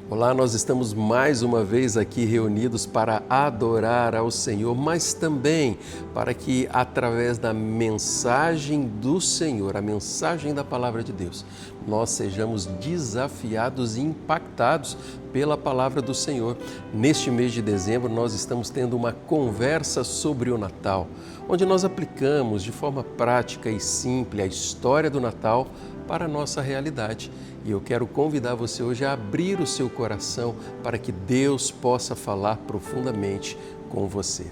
Olá, nós estamos mais uma vez aqui reunidos para adorar ao Senhor, mas também para que através da mensagem do Senhor, a mensagem da Palavra de Deus, nós sejamos desafiados e impactados pela Palavra do Senhor. Neste mês de dezembro nós estamos tendo uma conversa sobre o Natal, onde nós aplicamos de forma prática e simples a história do Natal para a nossa realidade. E eu quero convidar você hoje a abrir o seu coração para que Deus possa falar profundamente com você.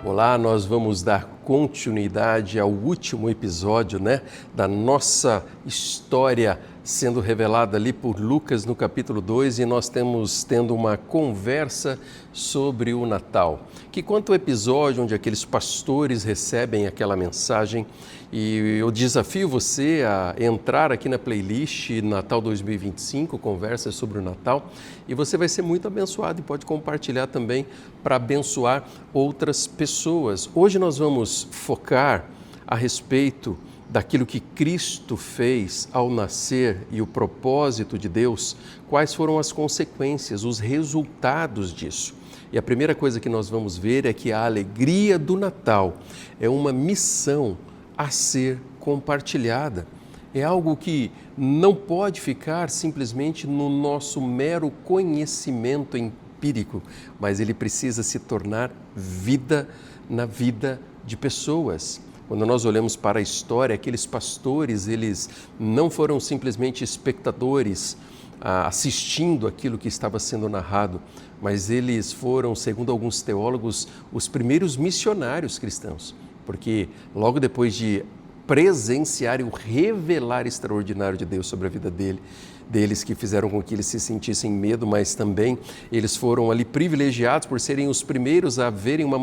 Olá, nós vamos dar continuidade ao último episódio, da nossa história sendo revelada ali por Lucas no capítulo 2, e nós estamos tendo uma conversa sobre o Natal. Que quanto ao episódio onde aqueles pastores recebem aquela mensagem, e eu desafio você a entrar aqui na playlist Natal 2025, conversas sobre o Natal, e você vai ser muito abençoado e pode compartilhar também para abençoar outras pessoas. Hoje nós vamos focar a respeito daquilo que Cristo fez ao nascer e o propósito de Deus, quais foram as consequências, os resultados disso. E a primeira coisa que nós vamos ver é que a alegria do Natal é uma missão a ser compartilhada. É algo que não pode ficar simplesmente no nosso mero conhecimento empírico, mas ele precisa se tornar vida na vida de pessoas. Quando nós olhamos para a história, aqueles pastores, eles não foram simplesmente espectadores assistindo aquilo que estava sendo narrado, mas eles foram, segundo alguns teólogos, os primeiros missionários cristãos, porque logo depois de presenciarem o revelar extraordinário de Deus sobre a vida deles, que fizeram com que eles se sentissem medo, mas também eles foram ali privilegiados por serem os primeiros a verem uma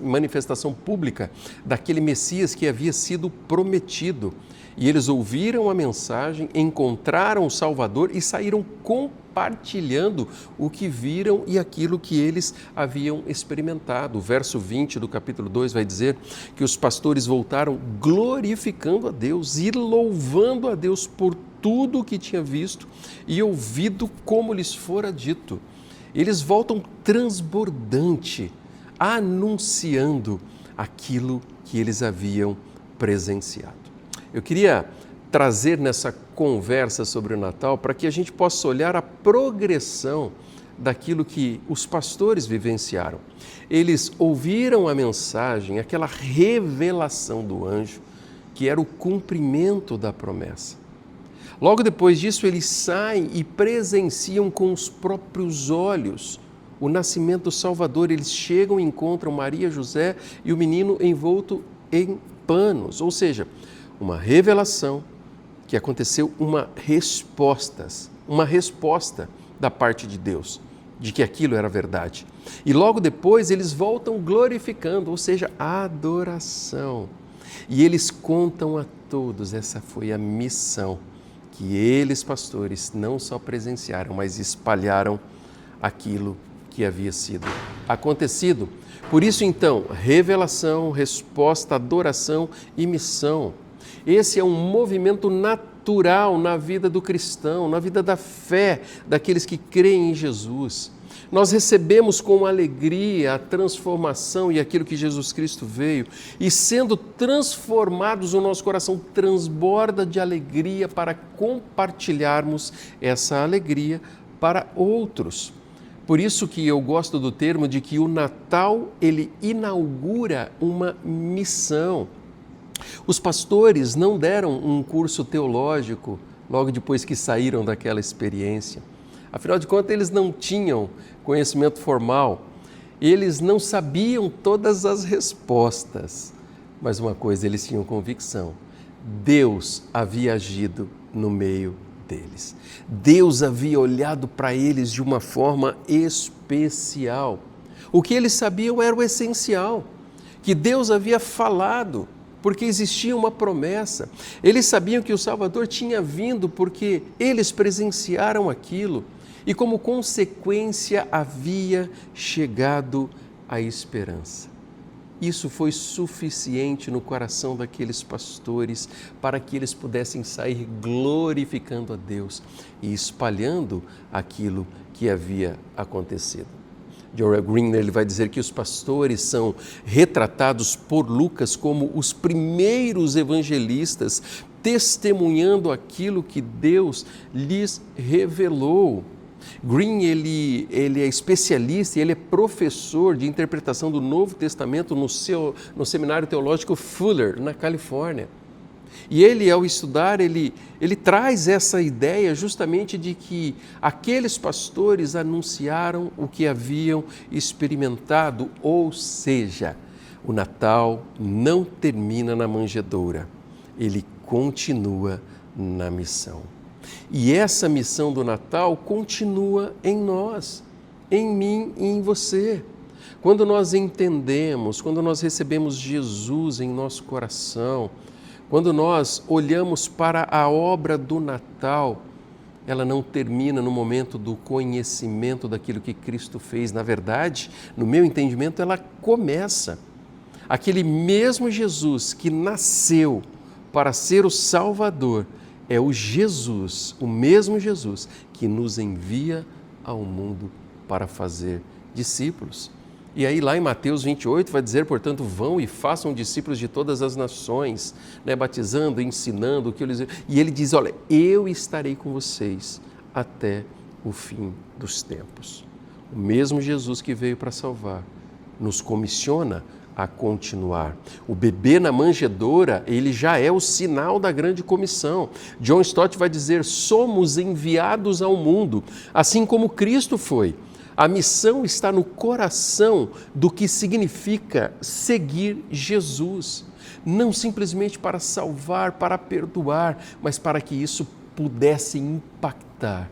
manifestação pública daquele Messias que havia sido prometido. E eles ouviram a mensagem, encontraram o Salvador e saíram compartilhando o que viram e aquilo que eles haviam experimentado. O verso 20 do capítulo 2 vai dizer que os pastores voltaram glorificando a Deus e louvando a Deus por tudo o que tinha visto e ouvido como lhes fora dito. Eles voltam transbordante, anunciando aquilo que eles haviam presenciado. Eu queria trazer nessa conversa sobre o Natal para que a gente possa olhar a progressão daquilo que os pastores vivenciaram. Eles ouviram a mensagem, aquela revelação do anjo, que era o cumprimento da promessa. Logo depois disso, eles saem e presenciam com os próprios olhos o nascimento do Salvador. Eles chegam e encontram Maria, José e o menino envolto em panos, ou seja, uma revelação que aconteceu, uma resposta da parte de Deus, de que aquilo era verdade. E logo depois eles voltam glorificando, ou seja, adoração. E eles contam a todos, essa foi a missão que eles, pastores, não só presenciaram, mas espalharam aquilo que havia sido acontecido. Por isso, então, revelação, resposta, adoração e missão. Esse é um movimento natural na vida do cristão, na vida da fé daqueles que creem em Jesus. Nós recebemos com alegria a transformação e aquilo que Jesus Cristo veio, e sendo transformados, o nosso coração transborda de alegria para compartilharmos essa alegria para outros. Por isso que eu gosto do termo de que o Natal, ele inaugura uma missão. Os pastores não deram um curso teológico logo depois que saíram daquela experiência. Afinal de contas, eles não tinham conhecimento formal, eles não sabiam todas as respostas, mas uma coisa, eles tinham convicção: Deus havia agido no meio deles. Deus havia olhado para eles de uma forma especial. O que eles sabiam era o essencial, que Deus havia falado, porque existia uma promessa. Eles sabiam que o Salvador tinha vindo porque eles presenciaram aquilo e, como consequência, havia chegado a esperança. Isso foi suficiente no coração daqueles pastores para que eles pudessem sair glorificando a Deus e espalhando aquilo que havia acontecido. Joel Green, ele vai dizer que os pastores são retratados por Lucas como os primeiros evangelistas, testemunhando aquilo que Deus lhes revelou. Green, ele é especialista, ele é professor de interpretação do Novo Testamento no Seminário Teológico Fuller, na Califórnia. E ele, ao estudar, ele traz essa ideia justamente de que aqueles pastores anunciaram o que haviam experimentado, ou seja, o Natal não termina na manjedoura, ele continua na missão. E essa missão do Natal continua em nós, em mim e em você. Quando nós entendemos, quando nós recebemos Jesus em nosso coração, quando nós olhamos para a obra do Natal, ela não termina no momento do conhecimento daquilo que Cristo fez. Na verdade, no meu entendimento, ela começa. Aquele mesmo Jesus que nasceu para ser o Salvador, é o Jesus, o mesmo Jesus, que nos envia ao mundo para fazer discípulos. E aí lá em Mateus 28 vai dizer, portanto, vão e façam discípulos de todas as nações, batizando, ensinando o que eu lhes... E ele diz, olha, eu estarei com vocês até o fim dos tempos. O mesmo Jesus que veio para salvar, nos comissiona a continuar. O bebê na manjedoura, ele já é o sinal da grande comissão. John Stott vai dizer, somos enviados ao mundo, assim como Cristo foi. A missão está no coração do que significa seguir Jesus. Não simplesmente para salvar, para perdoar, mas para que isso pudesse impactar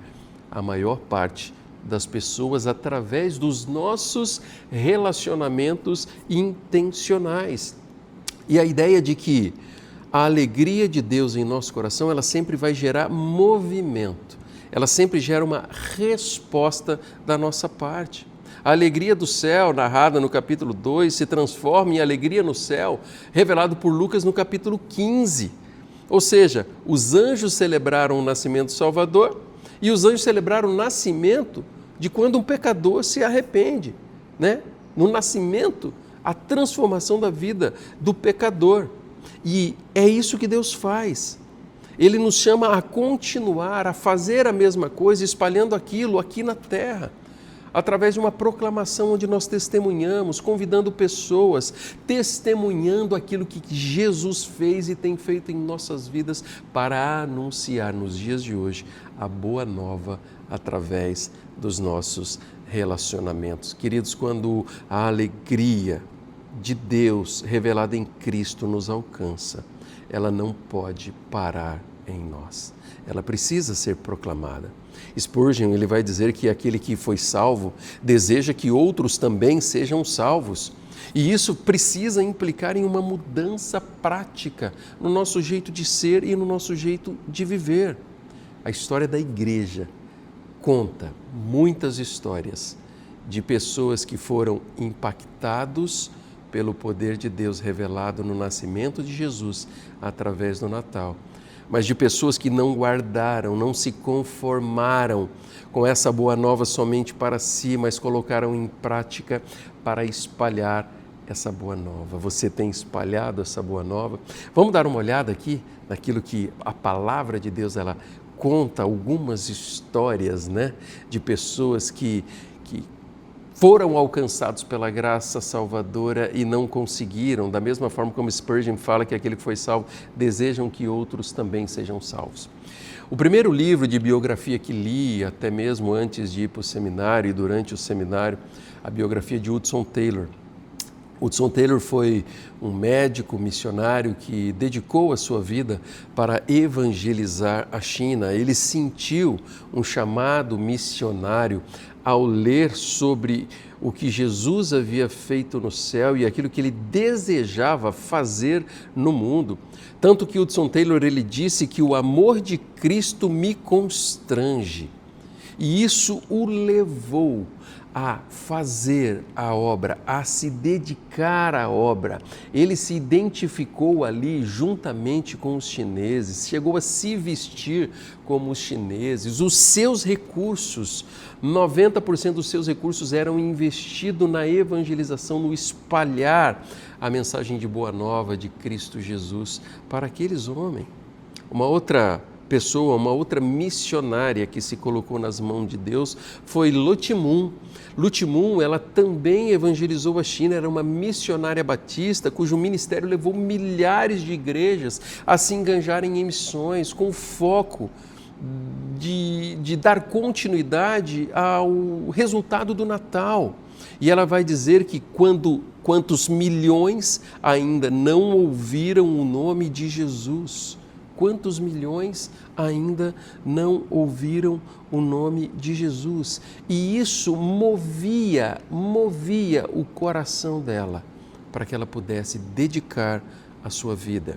a maior parte das pessoas através dos nossos relacionamentos intencionais. E a ideia de que a alegria de Deus em nosso coração, ela sempre vai gerar movimento. Ela sempre gera uma resposta da nossa parte. A alegria do céu, narrada no capítulo 2, se transforma em alegria no céu, revelado por Lucas no capítulo 15. Ou seja, os anjos celebraram o nascimento do Salvador e os anjos celebraram o nascimento de quando um pecador se arrepende, No nascimento, a transformação da vida do pecador. E é isso que Deus faz. Ele nos chama a continuar, a fazer a mesma coisa, espalhando aquilo aqui na terra, através de uma proclamação onde nós testemunhamos, convidando pessoas, testemunhando aquilo que Jesus fez e tem feito em nossas vidas para anunciar nos dias de hoje a boa nova, através dos nossos relacionamentos. Queridos, quando a alegria de Deus revelada em Cristo nos alcança, ela não pode parar em nós. Ela precisa ser proclamada. Spurgeon, ele vai dizer que aquele que foi salvo deseja que outros também sejam salvos. E isso precisa implicar em uma mudança prática no nosso jeito de ser e no nosso jeito de viver. A história da igreja conta muitas histórias de pessoas que foram impactados pelo poder de Deus revelado no nascimento de Jesus através do Natal, mas de pessoas que não guardaram, não se conformaram com essa boa nova somente para si, mas colocaram em prática para espalhar essa boa nova. Você tem espalhado essa boa nova? Vamos dar uma olhada aqui naquilo que a palavra de Deus ela conta, algumas histórias, né, de pessoas que foram alcançados pela graça salvadora e não conseguiram, da mesma forma como Spurgeon fala que aquele que foi salvo desejam que outros também sejam salvos. O primeiro livro de biografia que li, até mesmo antes de ir para o seminário e durante o seminário, a biografia de Hudson Taylor. Hudson Taylor foi um médico missionário que dedicou a sua vida para evangelizar a China. Ele sentiu um chamado missionário ao ler sobre o que Jesus havia feito no céu e aquilo que ele desejava fazer no mundo. Tanto que Hudson Taylor ele disse que o amor de Cristo me constrange. E isso o levou a fazer a obra, a se dedicar à obra. Ele se identificou ali juntamente com os chineses, chegou a se vestir como os chineses. Os seus recursos, 90% dos seus recursos eram investidos na evangelização, no espalhar a mensagem de boa nova de Cristo Jesus para aqueles homens. Uma outra pessoa, uma outra missionária que se colocou nas mãos de Deus foi Lu Ti-mun. Lu Ti-mun, ela também evangelizou a China, era uma missionária batista cujo ministério levou milhares de igrejas a se engajarem em missões com foco de dar continuidade ao resultado do Natal. E ela vai dizer que quantos milhões ainda não ouviram o nome de Jesus? Quantos milhões ainda não ouviram o nome de Jesus? E isso movia o coração dela para que ela pudesse dedicar a sua vida.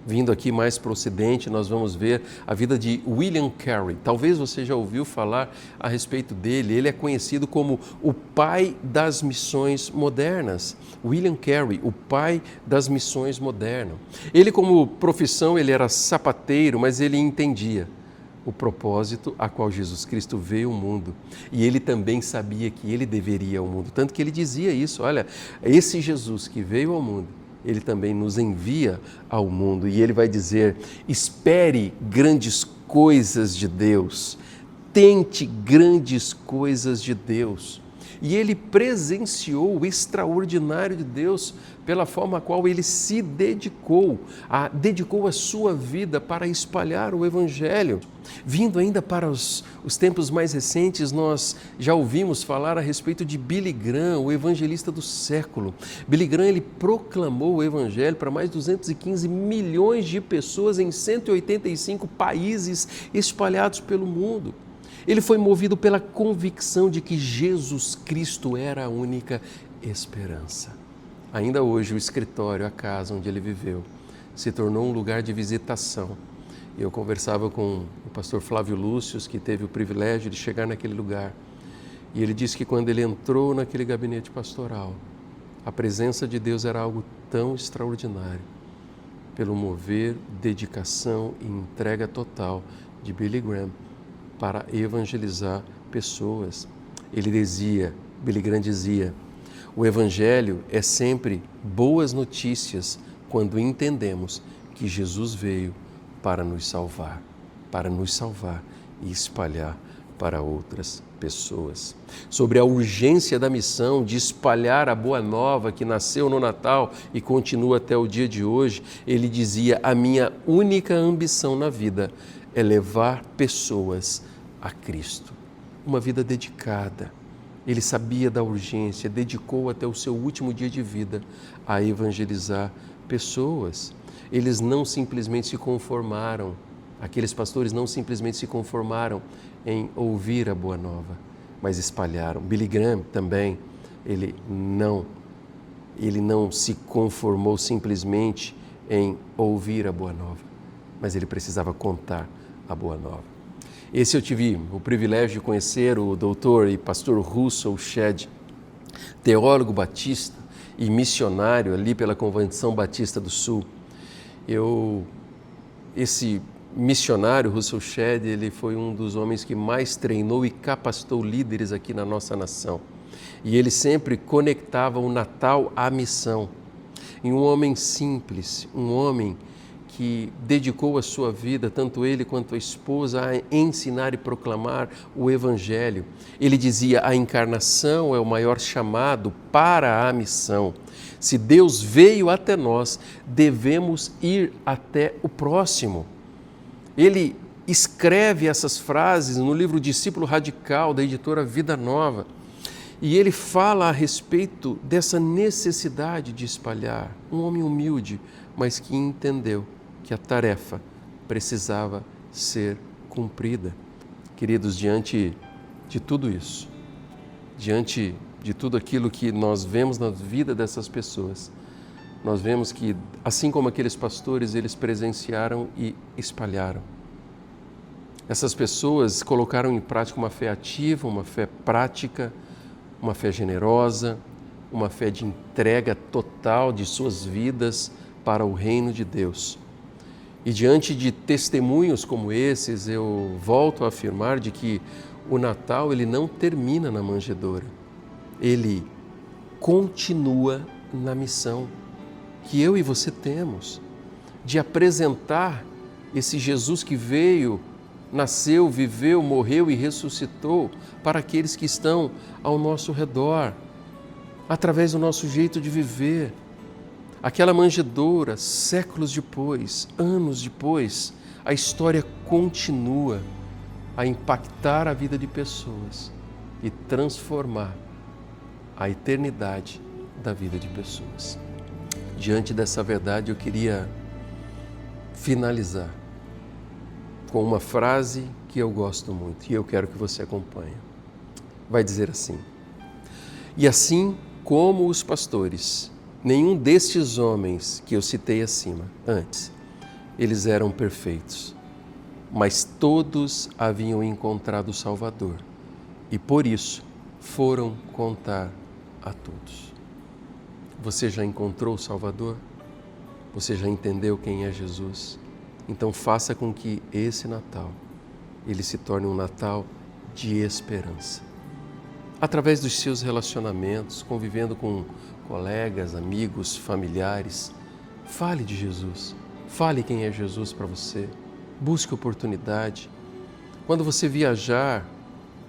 Vindo aqui mais para o Ocidente, nós vamos ver a vida de William Carey. Talvez você já ouviu falar a respeito dele. Ele é conhecido como o pai das missões modernas. William Carey, o pai das missões modernas. Ele, como profissão, ele era sapateiro, mas ele entendia o propósito a qual Jesus Cristo veio ao mundo. E ele também sabia que ele deveria ir ao mundo. Tanto que ele dizia isso, olha, esse Jesus que veio ao mundo, ele também nos envia ao mundo. E ele vai dizer, espere grandes coisas de Deus, tente grandes coisas de Deus. E ele presenciou o extraordinário de Deus pela forma a qual ele se dedicou a sua vida para espalhar o Evangelho. Vindo ainda para os tempos mais recentes, nós já ouvimos falar a respeito de Billy Graham, o evangelista do século. Billy Graham, ele proclamou o Evangelho para mais de 215 milhões de pessoas em 185 países espalhados pelo mundo. Ele foi movido pela convicção de que Jesus Cristo era a única esperança. Ainda hoje, o escritório, a casa onde ele viveu, se tornou um lugar de visitação. Eu conversava com o pastor Flávio Lúcio, que teve o privilégio de chegar naquele lugar. E ele disse que quando ele entrou naquele gabinete pastoral, a presença de Deus era algo tão extraordinário, pelo mover, dedicação e entrega total de Billy Graham para evangelizar pessoas. Billy Graham dizia, o Evangelho é sempre boas notícias quando entendemos que Jesus veio para nos salvar e espalhar para outras pessoas. Sobre a urgência da missão de espalhar a boa nova que nasceu no Natal e continua até o dia de hoje, ele dizia, a minha única ambição na vida é levar pessoas a Cristo. uma vida dedicada. Ele sabia da urgência, dedicou até o seu último dia de vida a evangelizar pessoas. Eles não simplesmente se conformaram, aqueles pastores não simplesmente se conformaram em ouvir a boa nova, mas espalharam. Billy Graham também, ele não se conformou simplesmente em ouvir a boa nova, mas ele precisava contar a boa nova. Esse eu tive o privilégio de conhecer o doutor e pastor Russell Shedd, teólogo batista e missionário ali pela Convenção Batista do Sul. Esse missionário, Russell Shedd, ele foi um dos homens que mais treinou e capacitou líderes aqui na nossa nação. E ele sempre conectava o Natal à missão. E um homem simples, um homem que dedicou a sua vida, tanto ele quanto a esposa, a ensinar e proclamar o Evangelho. Ele dizia: a encarnação é o maior chamado para a missão. Se Deus veio até nós, devemos ir até o próximo. Ele escreve essas frases no livro Discípulo Radical, da editora Vida Nova. E ele fala a respeito dessa necessidade de espalhar. Um homem humilde, mas que entendeu que a tarefa precisava ser cumprida. Queridos, diante de tudo isso, diante de tudo aquilo que nós vemos na vida dessas pessoas, nós vemos que, assim como aqueles pastores, eles presenciaram e espalharam. Essas pessoas colocaram em prática uma fé ativa, uma fé prática, uma fé generosa, uma fé de entrega total de suas vidas para o reino de Deus. E diante de testemunhos como esses, eu volto a afirmar de que o Natal ele não termina na manjedoura. Ele continua na missão que eu e você temos de apresentar esse Jesus que veio, nasceu, viveu, morreu e ressuscitou para aqueles que estão ao nosso redor, através do nosso jeito de viver. Aquela manjedoura, séculos depois, anos depois, a história continua a impactar a vida de pessoas e transformar a eternidade da vida de pessoas. Diante dessa verdade, eu queria finalizar com uma frase que eu gosto muito e eu quero que você acompanhe. Vai dizer assim: e assim como os pastores, nenhum destes homens que eu citei acima, antes, eles eram perfeitos, mas todos haviam encontrado o Salvador e por isso foram contar a todos. Você já encontrou o Salvador? Você já entendeu quem é Jesus? Então faça com que esse Natal, ele se torne um Natal de esperança. Através dos seus relacionamentos, convivendo com colegas, amigos, familiares, fale de Jesus. Fale quem é Jesus para você. Busque oportunidade. Quando você viajar,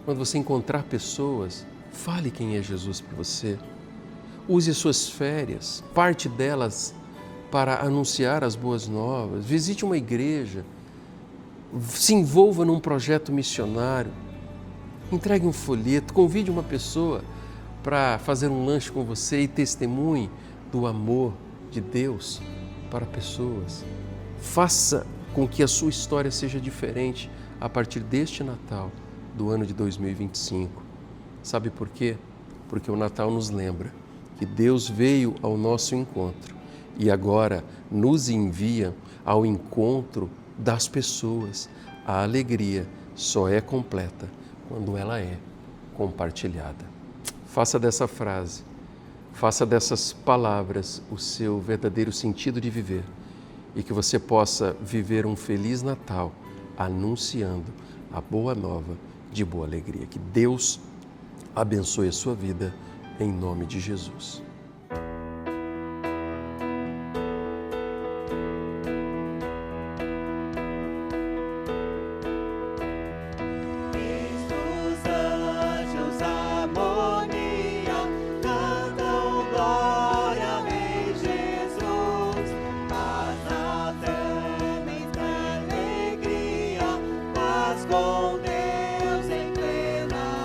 quando você encontrar pessoas, fale quem é Jesus para você. Use as suas férias, parte delas para anunciar as boas novas. Visite uma igreja, se envolva num projeto missionário, entregue um folheto, convide uma pessoa para fazer um lanche com você e testemunhe do amor de Deus para pessoas. Faça com que a sua história seja diferente a partir deste Natal do ano de 2025. Sabe por quê? Porque o Natal nos lembra que Deus veio ao nosso encontro e agora nos envia ao encontro das pessoas. A alegria só é completa quando ela é compartilhada. Faça dessa frase, faça dessas palavras o seu verdadeiro sentido de viver e que você possa viver um feliz Natal anunciando a boa nova de boa alegria. Que Deus abençoe a sua vida em nome de Jesus. Com Deus em plena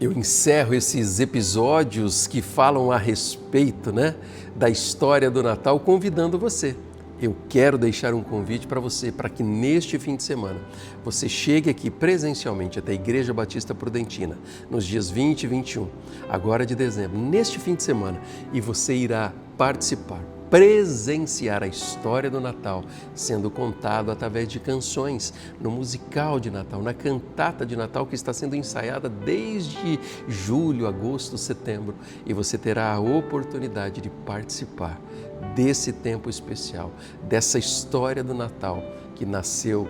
Eu encerro esses episódios que falam a respeito, da história do Natal, convidando você. Eu quero deixar um convite para você, para que neste fim de semana você chegue aqui presencialmente até a Igreja Batista Prudentina, nos dias 20 e 21, agora de dezembro, neste fim de semana, e você irá participar, presenciar a história do Natal sendo contado através de canções, no musical de Natal, na cantata de Natal que está sendo ensaiada desde julho, agosto, setembro, e você terá a oportunidade de participar desse tempo especial, dessa história do Natal que nasceu,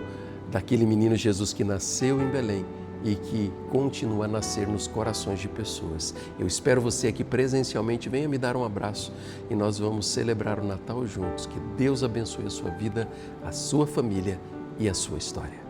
daquele menino Jesus que nasceu em Belém e que continua a nascer nos corações de pessoas. Eu espero você aqui presencialmente, venha me dar um abraço e nós vamos celebrar o Natal juntos. Que Deus abençoe a sua vida, a sua família e a sua história.